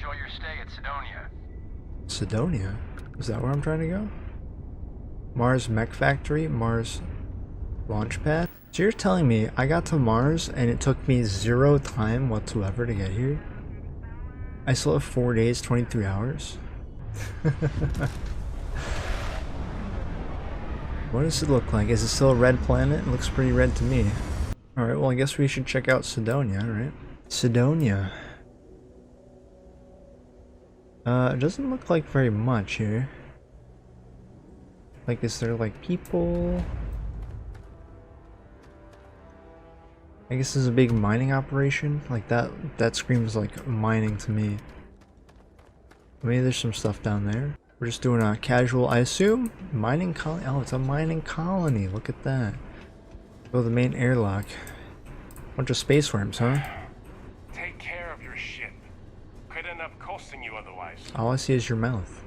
Enjoy your stay at Sidonia. Sidonia? Is that where I'm trying to go? Mars Mech Factory? Mars Launchpad? So you're telling me I got to Mars and it took me 0 time whatsoever to get here? I still have 4 days, 23 hours? What does it look like? Is it still a red planet? It looks pretty red to me. Alright, well I guess we should check out Sidonia, right? Sidonia. It doesn't look like very much here. Like, is there like people? I guess this is a big mining operation. Like that screams like mining to me. Maybe there's some stuff down there. We're just doing a casual, I assume, mining colony. Oh, it's a mining colony. Look at that. Go to the main airlock. Bunch of space worms, huh? Take care of your ship. Could end up costing you otherwise. All I see is your mouth.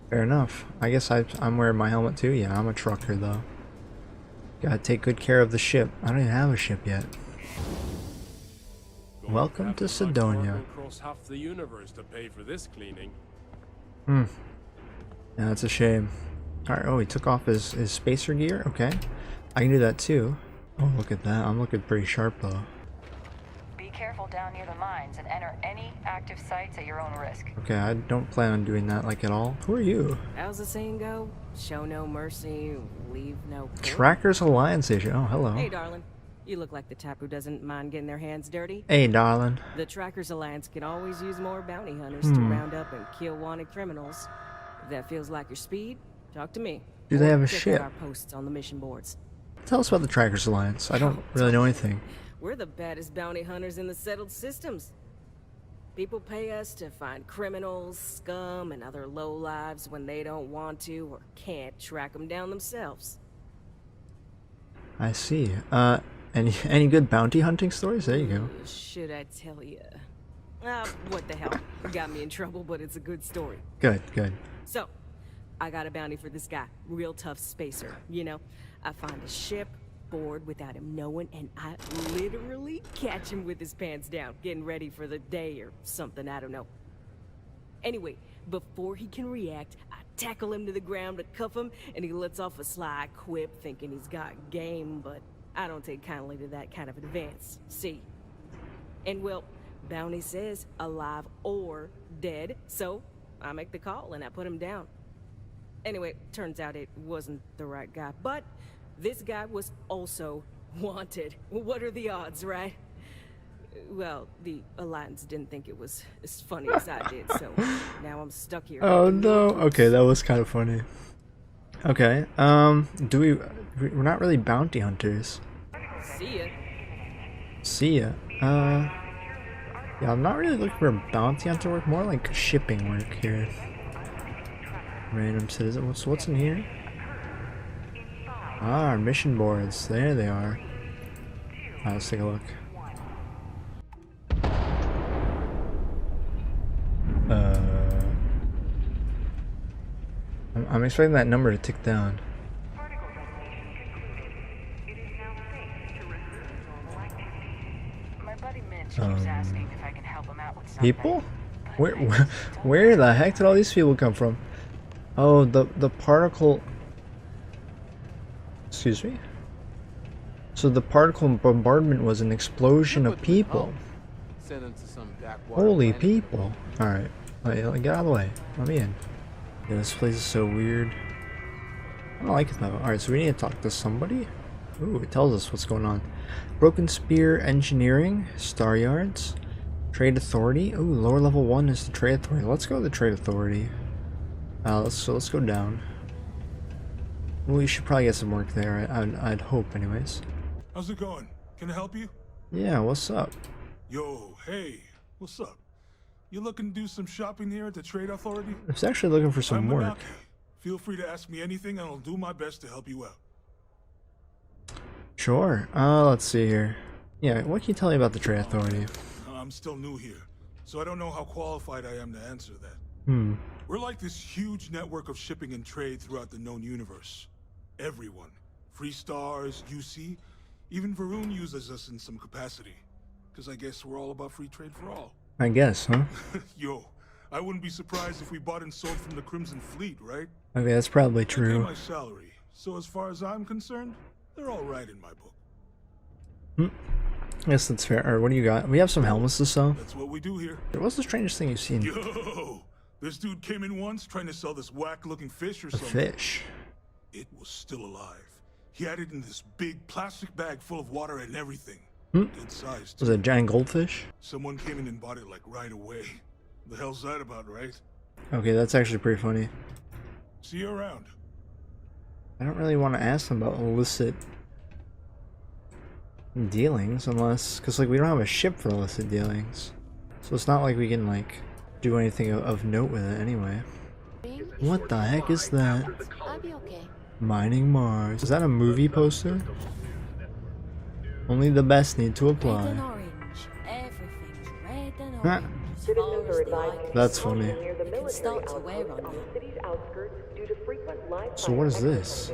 Fair enough. I guess I'm wearing my helmet too. Yeah, I'm a trucker though. Gotta take good care of the ship. I don't even have a ship yet. Welcome to Sidonia. Across half the universe to pay for this cleaning. Yeah, that's a shame. Alright, oh, he took off his spacer gear? Okay. I can do that too. Oh, look at that. I'm looking pretty sharp though. Be careful down near the mines and enter any active sites at your own risk. Okay, I don't plan on doing that like at all. Who are you? How's the saying go? Show no mercy, leave no clue. Trackers Alliance Agent. Oh, hello. Hey, darling. You look like the type who doesn't mind getting their hands dirty. Hey, darling. The Trackers Alliance can always use more bounty hunters to round up and kill wanted criminals. If that feels like your speed, talk to me. Do they have a Check ship? out our posts on the mission boards. Tell us about the Trackers Alliance. I don't really know anything. We're the baddest bounty hunters in the settled systems. People pay us to find criminals, scum, and other lowlives when they don't want to or can't track them down themselves. I see. Any good bounty hunting stories? There you go. Should I tell you? What the hell? Got me in trouble, but it's a good story. Good, good. So, I got a bounty for this guy. Real tough spacer, you know? I find a ship, board without him knowing, and I literally catch him with his pants down, getting ready for the day or something, I don't know. Anyway, before he can react, I tackle him to the ground to cuff him, and he lets off a sly quip thinking he's got game, but I don't take kindly to that kind of advance, see? And well, bounty says alive or dead, so I make the call and I put him down. Anyway, turns out it wasn't the right guy, but this guy was also wanted. What are the odds, right? Well, the Alliance didn't think it was as funny as I did, so now I'm stuck here. Oh no. Okay, that was kind of funny. Okay, we're not really bounty hunters. See ya. See ya. Yeah, I'm not really looking for a bounty hunter work, more like shipping work here. Random citizen. What's in here? Ah, our mission boards. There they are. Let's take a look. I'm expecting that number to tick down. My buddy Mitch keeps asking if I can help him out with something. People? Where the heck did all these people come from? Oh, the particle. Excuse me? So the particle bombardment was an explosion of people. Holy people. Alright. Get out of the way. Let me in. Yeah, this place is so weird. I don't like it though. Alright, so we need to talk to somebody. Ooh, it tells us what's going on. Broken Spear Engineering, Star Yards, Trade Authority. Ooh, lower level 1 is the Trade Authority. Let's go to the Trade Authority. Let's go down. We should probably get some work there. I'd hope, anyways. How's it going? Can I help you? Yeah, what's up? Yo, hey, what's up? You looking to do some shopping here at the Trade Authority? I was actually looking for some I'm work. Manaki. Feel free to ask me anything and I'll do my best to help you out. Sure. Let's see here. Yeah, what can you tell me about the Trade Authority? I'm still new here, so I don't know how qualified I am to answer that. We're like this huge network of shipping and trade throughout the known universe. Everyone. Free Stars, UC, even Varun uses us in some capacity. Because I guess we're all about free trade for all. I guess, huh? Yo, I wouldn't be surprised if we bought and sold from the Crimson Fleet, right? Okay, that's probably They pay true. my salary, so as far as I'm concerned, they're all right in my book. I guess that's fair. Or what do you got? We have some helmets to sell. That's what we do here. What's the strangest thing you've seen? Yo, this dude came in once trying to sell this whack-looking fish or A something. fish. It was still alive. He had it in this big plastic bag full of water and everything. Hmm? Good size. Was it a giant goldfish? Someone came in and bought it like right away. The hell's that about, right? Okay, that's actually pretty funny. See you around. I don't really want to ask them about illicit dealings unless, because like we don't have a ship for illicit dealings, so it's not like we can like do anything of note with it anyway. What the heck is that? I'll be okay. Mining Mars. Is that a movie poster? Only the best need to Red and apply. orange. Everything's red and Huh. orange. As far as the eye can That's see. funny. You can start to wear on you. So what is this?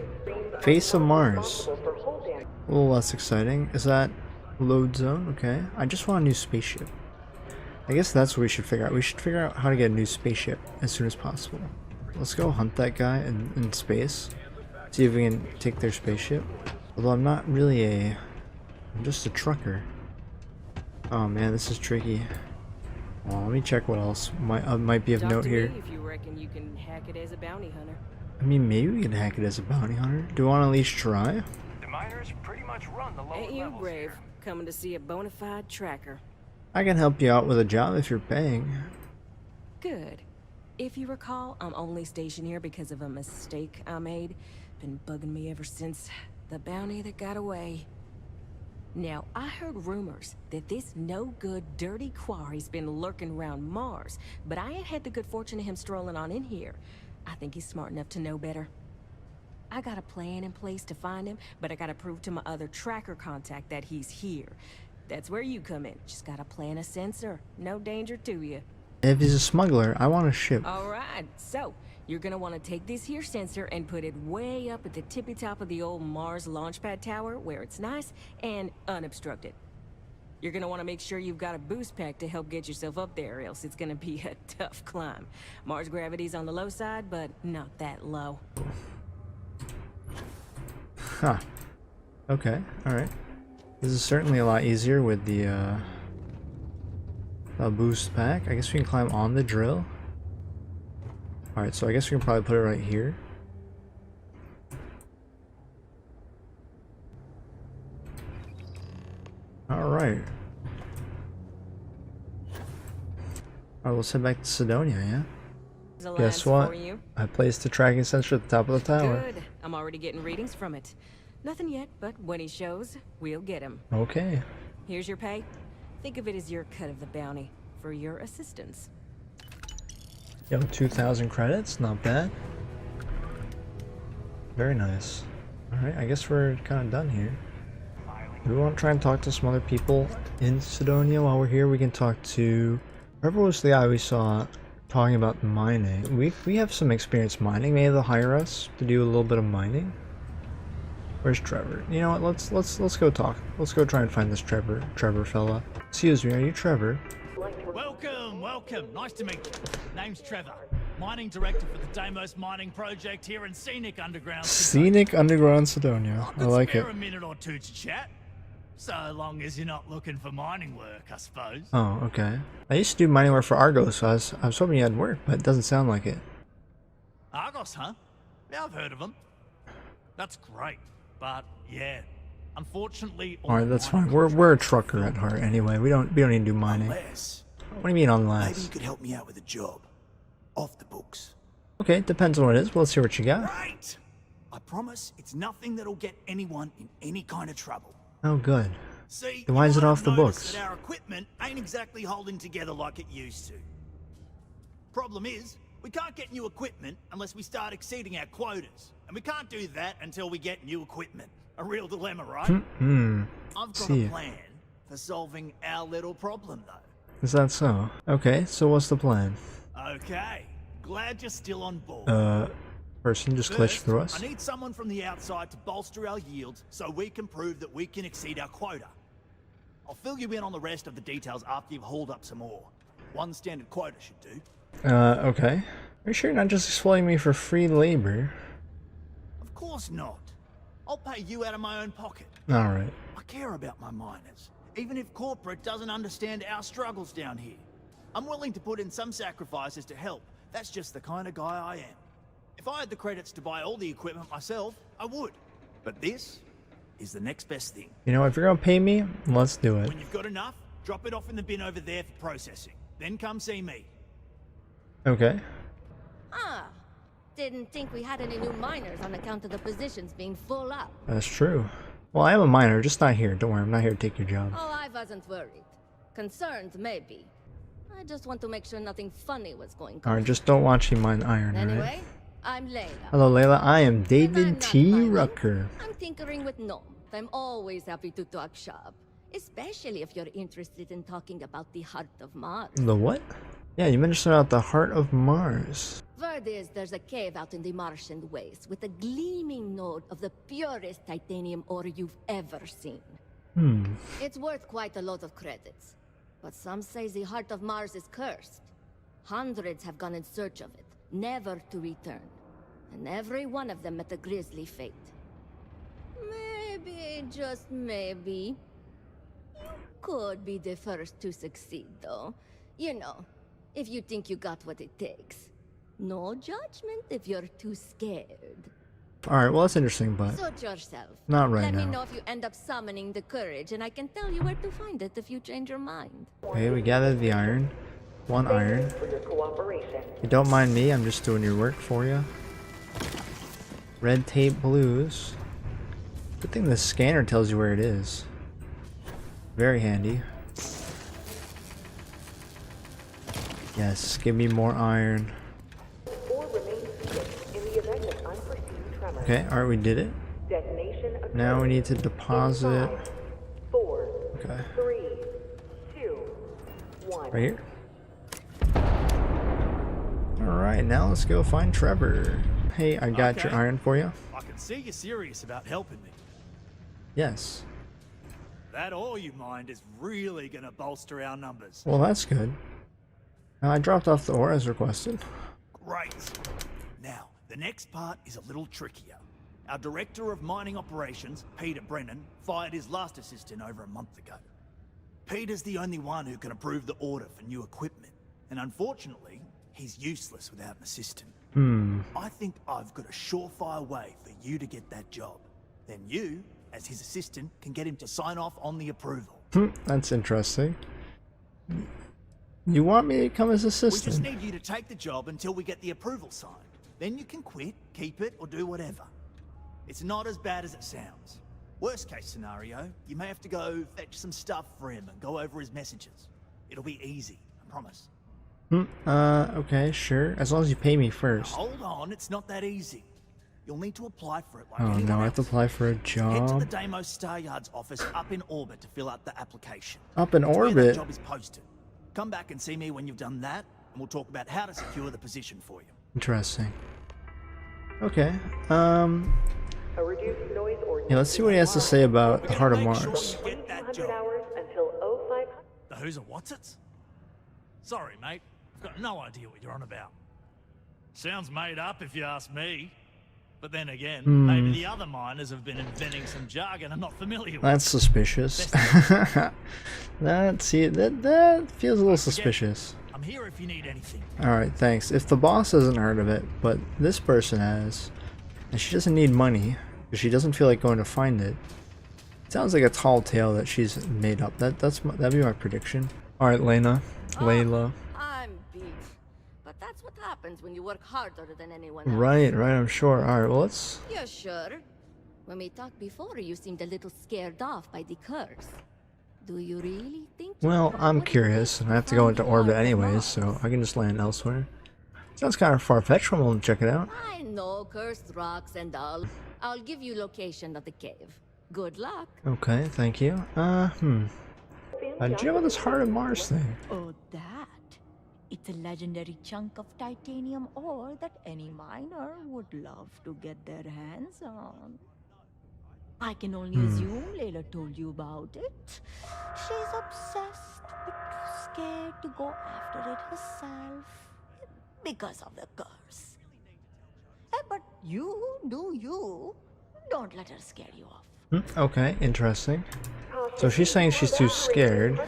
Face of Mars. A little less exciting. Is that load zone? Okay. I just want a new spaceship. I guess that's what we should figure out. We should figure out how to get a new spaceship as soon as possible. Let's go hunt that guy in space. See if we can take their spaceship. Although I'm not really I'm just a trucker. Oh man, this is tricky. Well, let me check what else might be of Talk note to here. me if you reckon you can hack it as a bounty hunter. I mean, maybe we can hack it as a bounty hunter. Do you want to at least try? The miners pretty much run the lower Ain't you levels brave? here. Coming to see a bona fide tracker. I can help you out with a job if you're paying. Good. If you recall, I'm only stationed here because of a mistake I made. Been bugging me ever since. The bounty that got away. Now, I heard rumors that this no-good, dirty quarry's been lurking around Mars, but I ain't had the good fortune of him strolling on in here. I think he's smart enough to know better. I got a plan in place to find him, but I gotta prove to my other tracker contact that he's here. That's where you come in. Just gotta plant a sensor. No danger to you. If he's a smuggler, I want a ship. Alright, so you're gonna want to take this here sensor and put it way up at the tippy top of the old Mars launchpad tower where it's nice and unobstructed. You're gonna want to make sure you've got a boost pack to help get yourself up there, or else it's gonna be a tough climb. Mars gravity's on the low side, but not that low. Huh. Okay, alright. This is certainly a lot easier with the boost pack. I guess we can climb on the drill. Alright, so I guess we can probably put it right here. Alright. Alright, let's head back to Sidonia, yeah? There's a Guess lance what? for you. I placed the tracking sensor at the top of the tower. Good. I'm already getting readings from it. Nothing yet, but when he shows, we'll get him. Okay. Here's your pay. Think of it as your cut of the bounty for your assistance. Yo, 2,000 credits, not bad. Very nice. Alright, I guess we're kind of done here. Do we want to try and talk to some other people in Sidonia while we're here? We can talk to... Whoever was the guy we saw talking about mining. We have some experience mining. Maybe they'll hire us to do a little bit of mining. Where's Trevor? You know what? Let's go talk. Let's go try and find this Trevor fella. Excuse me, are you Trevor? Welcome. Nice to meet you. Name's Trevor. Mining director for the Deimos mining project here in Scenic Underground. Scenic Underground Sidonia. I like it. Spare a minute or two to chat. So long as you're not looking for mining work, I suppose. Oh, okay. I used to do mining work for Argos, so I was hoping you had work, but it doesn't sound like it. Argos, huh? Yeah, I've heard of them. That's great. But yeah, unfortunately, Alright, that's fine. We're a trucker at heart anyway. We don't need to do mining. Unless, What do you mean maybe unless? you could help me out with a job. Off the books. Okay, depends on what it is. Well, let's see what you got. Right! I promise it's nothing that'll get anyone in any kind of trouble. Oh, good. See, Then why is you it might off have the noticed books? that our equipment ain't exactly holding together like it used to. Problem is, we can't get new equipment unless we start exceeding our quotas. And we can't do that until we get new equipment. A real dilemma, right? Hmm. I've got See. a plan for solving our little problem, though. Is that so? Okay, so what's the plan? Okay, glad you're still on board. Person just glitched First, through us. I need someone from the outside to bolster our yields so we can prove that we can exceed our quota. I'll fill you in on the rest of the details after you've hauled up some more. One standard quota should do. Okay. Are you sure you're not just exploiting me for free labor? Of course not. I'll pay you out of my own pocket. Alright. I care about my miners, even if corporate doesn't understand our struggles down here. I'm willing to put in some sacrifices to help. That's just the kind of guy I am. If I had the credits to buy all the equipment myself, I would. But this is the next best thing. You know, if you're gonna pay me, let's do it. When you've got enough, drop it off in the bin over there for processing. Then come see me. Okay. Ah, didn't think we had any new miners on account of the positions being full up. That's true. Well, I am a miner, just not here. Don't worry, I'm not here to take your job. Oh, I wasn't worried. Concerned, maybe. I just want to make sure nothing funny was going on. Alright, just don't watch me mine iron, alright? Anyway, I'm Layla. Hello, Layla. I am And I'm David not T. mining. Rucker. I'm tinkering with Gnome. I'm always happy to talk shop. Especially if you're interested in talking about the heart of Mars. The what? Yeah, you mentioned about the heart of Mars. Word is there's a cave out in the Martian waste with a gleaming node of the purest titanium ore you've ever seen. It's worth quite a lot of credits. But some say the heart of Mars is cursed. Hundreds have gone in search of it, never to return. And every one of them met a grisly fate. Maybe, just maybe, you could be the first to succeed, though. You know, if you think you got what it takes. No judgment if you're too scared. Alright, well, that's interesting, but Suit yourself. not right Let me now. know if you end up summoning the courage, and I can tell you where to find it if you change your mind. Okay, we gathered the iron. One iron. If you don't mind me, I'm just doing your work for you. Red tape blues. Good thing the scanner tells you where it is. Very handy. Yes, give me more iron. Okay, alright, we did it. Now we need to deposit. Okay. Right here. Alright, now let's go find Trevor. Hey, I got your Okay. iron for you. I can see you're serious about helping me. Yes. That ore you mined is really gonna bolster our numbers. Well, that's good. I dropped off the ore as requested. Great. Now, the next part is a little trickier. Our director of mining operations, Peter Brennan, fired his last assistant over a month ago. Peter's the only one who can approve the order for new equipment, and unfortunately, he's useless without an assistant. I think I've got a surefire way for you to get that job. Then you, as his assistant, can get him to sign off on the approval. That's interesting. You want me to come as We just assistant? need you to take the job until we get the approval signed. Then you can quit, keep it, or do whatever. It's not as bad as it sounds. Worst case scenario, you may have to go fetch some stuff for him and go over his messages. It'll be easy, I promise. Okay, sure. As long as you pay me first. Hold on, it's not that easy. You'll need to apply for it like Oh anyone no, I have to else. apply for a Head to the job. Deimos Star Yard's office up in orbit to fill out the application. Up in It's where that orbit? job is posted. Come back and see me when you've done that, and we'll talk about how to secure the position for you. Interesting. Okay. Yeah, let's see what he has to say about the heart of Make sure Mars. you get that job. The who's and what's it? Sorry, mate. I've got no idea what you're on about. Sounds made up if you ask me. But then again, maybe the other miners have been inventing some jargon I'm not familiar with. That's suspicious. that feels a little suspicious. I'm here if you need anything. Alright, thanks. If the boss hasn't heard of it, but this person has, and she doesn't need money, because she doesn't feel like going to find it, it sounds like a tall tale that she's made up. That'd be my prediction. Alright, Layla. I'm beat. But that's what happens when you work harder than anyone else. Right, I'm sure. Alright, well, let's... You're sure? When we talked before, you seemed a little scared off by the curse. Do you really think? Well, I'm curious, and I have to go into orbit anyways, so I can just land elsewhere. Sounds kind of far-fetched, I'm gonna check it out. I know cursed rocks and all. I'll give you location of the cave. Good luck. Okay, thank you. Did you know about this Heart of Mars thing? Oh, that. It's a legendary chunk of titanium ore that any miner would love to get their hands on. I can only assume Layla told you about it. She's obsessed with scared to go after it herself because of the curse. But you do you. Don't let her scare you off. Okay, interesting. So she's saying she's too scared.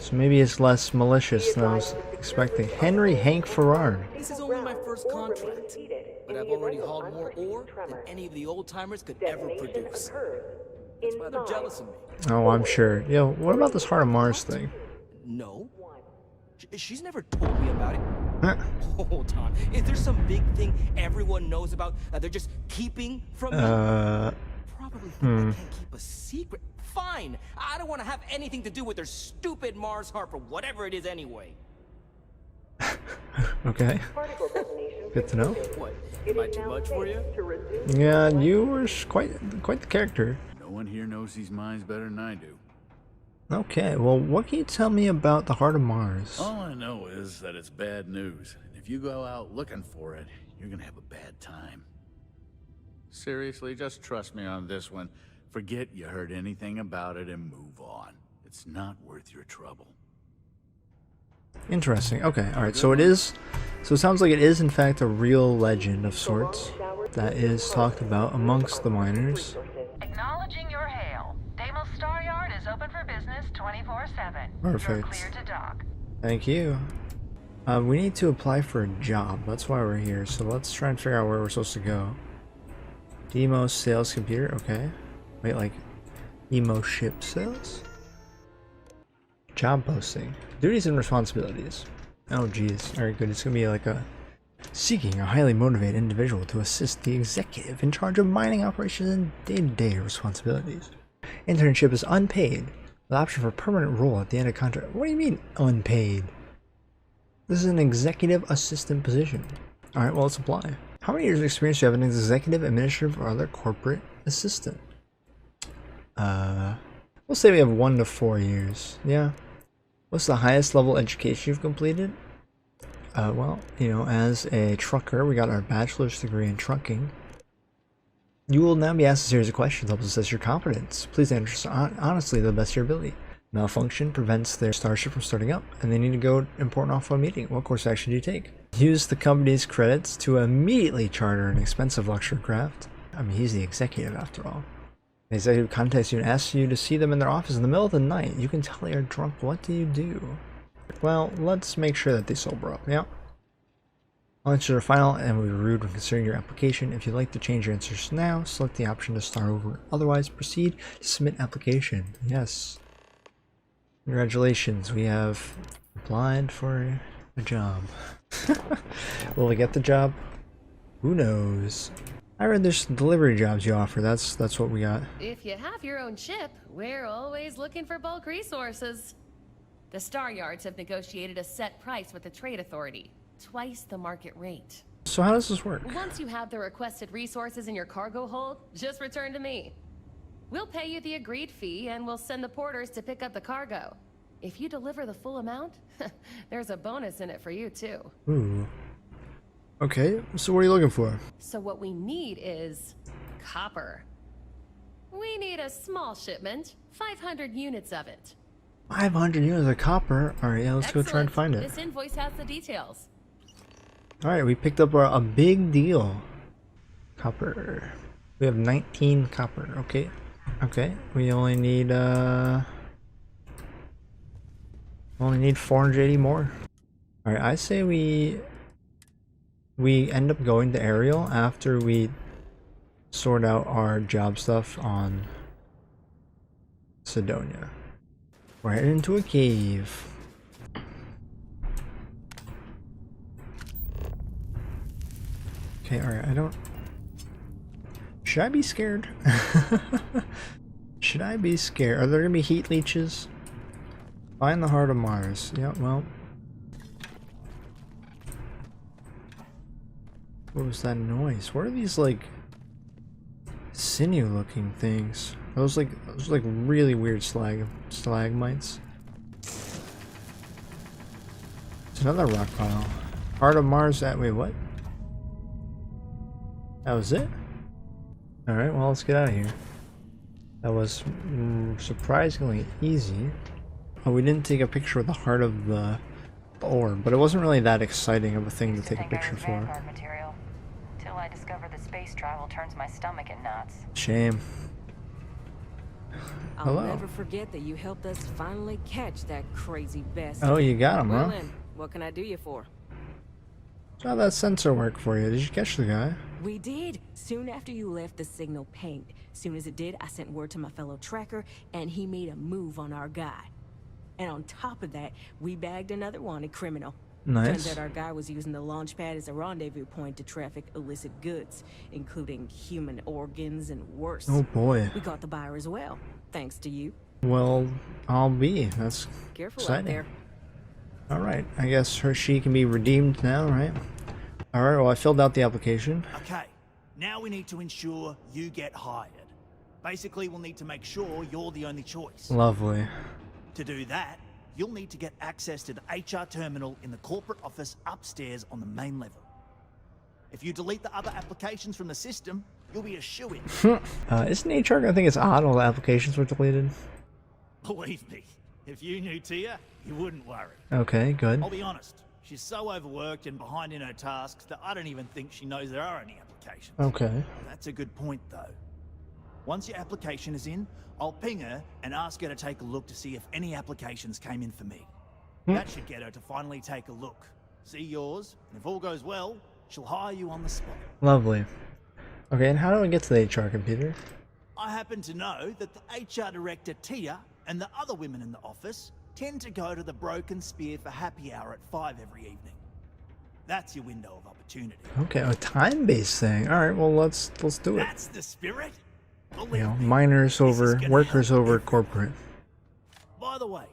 So maybe it's less malicious than I was expecting. Henry Hank Farrar. This is only my first contract, but I've already hauled more ore than any of the old-timers could ever produce. That's why they're jealous of me. Oh, I'm sure. Yo, what about this Heart of Mars thing? No. She's never told me about it. Hold on. Is there some big thing everyone knows about that they're just keeping from me? Probably think I can't keep a secret. Fine. I don't want to have anything to do with their stupid Mars harp or whatever it is anyway. Okay. Good to know. What? Am I too much for you? Yeah, you were quite the character. No one here knows these mines better than I do. Okay, well, what can you tell me about the Heart of Mars? All I know is that it's bad news. And if you go out looking for it, you're gonna have a bad time. Seriously, just trust me on this one. Forget you heard anything about it and move on. It's not worth your trouble. Interesting. Okay, alright, so it sounds like it is in fact a real legend of sorts that is talked about amongst the miners. Acknowledging your hail. Deimos Star Yard is open for business 24/7. Perfect. You're clear to dock. Thank you. We need to apply for a job. That's why we're here. So let's try and figure out where we're supposed to go. Demo sales computer. Okay. Wait, like emo ship sales? Job posting. Duties and responsibilities. Oh geez. Alright, good. It's gonna be like a seeking a highly motivated individual to assist the executive in charge of mining operations and day-to-day responsibilities. Internship is unpaid, with option for permanent role at the end of contract. What do you mean unpaid? This is an executive assistant position. Alright, well, let's apply. How many years of experience do you have as an executive, administrative, or other corporate assistant? We'll say we have 1 to 4 years. Yeah. What's the highest level education you've completed? Well, you know, as a trucker, we got our bachelor's degree in trucking. You will now be asked a series of questions to help assess your competence. Please answer honestly to the best of your ability. Malfunction prevents their starship from starting up, and they need to go important off a meeting. What course of action do you take? Use the company's credits to immediately charter an expensive luxury craft. I mean, he's the executive after all. The executive contacts you and asks you to see them in their office in the middle of the night. You can tell they are drunk. What do you do? Well, let's make sure that they sober up. Yeah. I'll answer the final and will be rude when considering your application. If you'd like to change your answers now, select the option to start over. Otherwise, proceed to submit application. Yes. Congratulations, we have applied for a job. Will we get the job? Who knows? I read there's delivery jobs you offer. That's what we got. If you have your own ship, we're always looking for bulk resources. The Star Yards have negotiated a set price with the Trade Authority, twice the market rate. So how does this work? Once you have the requested resources in your cargo hold, just return to me. We'll pay you the agreed fee and we'll send the porters to pick up the cargo. If you deliver the full amount, there's a bonus in it for you too. Ooh. Okay, so what are you looking for? So what we need is copper. We need a small shipment, 500 units of it. 500 units of copper? Alright, yeah, let's go try and find it. This invoice has the details. Alright, we picked up a big deal. Copper. We have 19 copper. Okay. Okay. We only need 480 more. Alright, I say we end up going to Ariel after we sort out our job stuff on Sidonia. We're heading into a cave. Okay, alright, I don't... Should I be scared? Should I be scared? Are there gonna be heat leeches? Find the Heart of Mars. Yeah, well... What was that noise? What are these, like... sinew-looking things? Those like really weird stalagmites. It's another rock pile. Heart of Mars that way, what? That was it? Alright, well, let's get out of here. That was surprisingly easy. Oh, we didn't take a picture with the heart of the orb, but it wasn't really that exciting of a thing to take a picture for. Vanguard material. Till I discover that space travel turns my stomach in knots. Shame. I'll Hello. never forget that you helped us finally catch that crazy best. Oh, you got him, Well huh? then, what can I do you for? How'd that sensor work for you? Did you catch the guy? We did. Soon after you left, the signal pinged. Soon as it did, I sent word to my fellow tracker, and he made a move on our guy. And on top of that, we bagged another wanted criminal. Nice. Turns out our guy was using the launch pad as a rendezvous point to traffic illicit goods, including human organs and worse. Oh boy. We caught the buyer as well, thanks to you. Well, I'll be. That's Careful exciting. out there. Alright, I guess she can be redeemed now, right? Alright, well I filled out the application. Okay, now we need to ensure you get hired. Basically, we'll need to make sure you're the only choice. Lovely. To do that, you'll need to get access to the HR terminal in the corporate office upstairs on the main level. If you delete the other applications from the system, you'll be a shoo-in. Isn't HR gonna think it's odd all the applications were deleted? Believe me, if you knew Tia, you wouldn't worry. Okay, good. I'll be honest, she's so overworked and behind in her tasks that I don't even think she knows there are any applications. Okay. That's a good point, though. Once your application is in, I'll ping her and ask her to take a look to see if any applications came in for me. That should get her to finally take a look. See yours, and if all goes well, she'll hire you on the spot. Lovely. Okay, and how do I get to the HR computer? I happen to know that the HR director, Tia, and the other women in the office tend to go to the Broken Spear for happy hour at 5 every evening. That's your window of opportunity. Okay, a time-based thing. Alright, well let's do it. That's the spirit. You know, miners over, workers over corporate. By the way,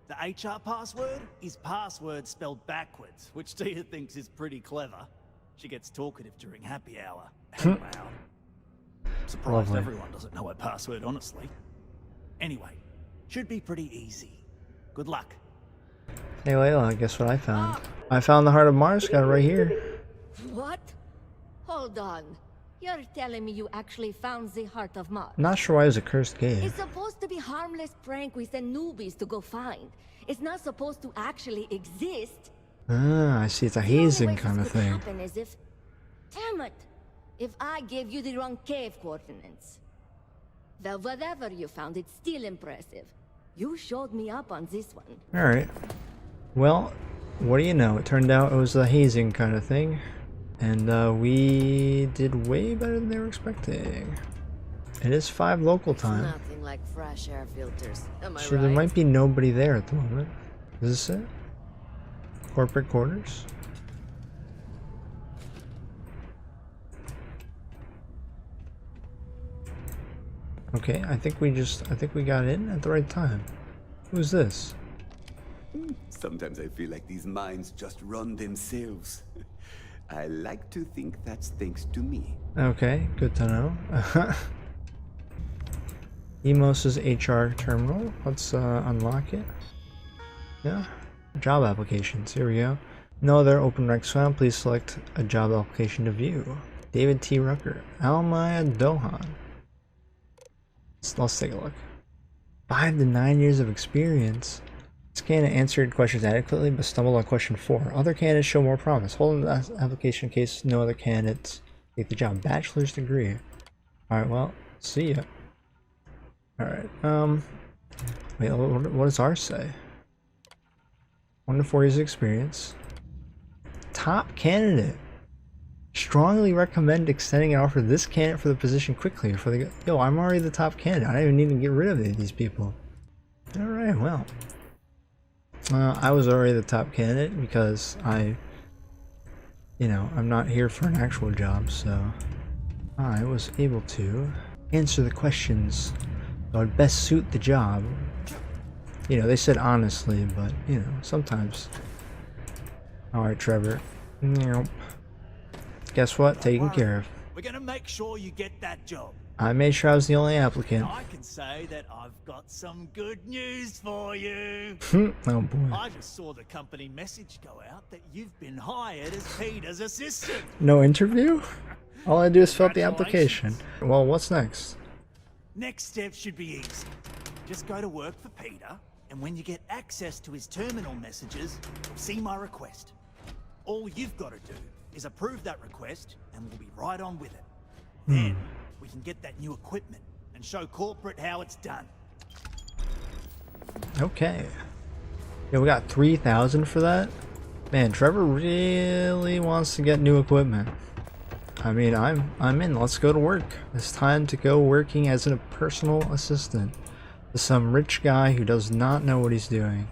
the HR password is password spelled backwards, which Tia thinks is pretty clever. She gets talkative during happy hour. Wow. Surprised Lovely. everyone doesn't know her password, honestly. Anyway, should be pretty easy. Good luck. Hey Layla, guess what I found? I found the heart of Mars, got it right here. What? Hold on. You're telling me you actually found the heart of Mars? Not sure why it was a cursed cave. It's supposed to be harmless prank we send newbies to go find. It's not supposed to actually exist. Ah, I see, it's a The only way hazing this kind of could thing. happen is if... Damn it! If I gave you the wrong cave coordinates. Well, whatever you found, it's still impressive. You showed me up on this one. Alright. Well, what do you know? It turned out it was a hazing kind of thing. And we did way better than they were expecting. It is 5 local time. Nothing like fresh air filters. Am I So right? there might be nobody there at the moment. Is this it? Corporate quarters? Okay, I think we got in at the right time. Who's this? Sometimes I feel like these mines just run themselves. I like to think that's thanks to me. Okay, good to know. Emos's HR terminal. Let's unlock it. Yeah. Job applications. Here we go. No other open recs found. Please select a job application to view. David T. Rucker. Almaya Dohan. Let's take a look. 5 to 9 years of experience. This candidate answered questions adequately, but stumbled on question 4. Other candidates show more promise. Hold the application in case no other candidates take the job. Bachelor's degree. Alright, well, see ya. Alright, wait, what does ours say? 1 to 4 years of experience. Top candidate. Strongly recommend extending an offer to this candidate for the position quickly. Yo, I'm already the top candidate. I don't even need to get rid of these people. Alright, well. I was already the top candidate because I'm not here for an actual job, so I was able to answer the questions that would best suit the job. You know, they said honestly, but, you know, sometimes. Alright, Trevor. Nope. Guess what? Taken care of. We're gonna make sure you get that job. I made sure I was the only applicant. I can say that I've got some good news for you. Oh boy. I just saw the company message go out that you've been hired as Peter's assistant. No interview? All I do is fill out the application. Well, what's next? Next step should be easy. Just go to work for Peter, And when you get access to his terminal messages, you'll see my request. All you've got to do is approve that request, and we'll be right on with it. Then, we can get that new equipment and show corporate how it's done. Okay. Yeah, we got 3,000 for that. Man, Trevor really wants to get new equipment. I mean, I'm in. Let's go to work. It's time to go working as a personal assistant to some rich guy who does not know what he's doing.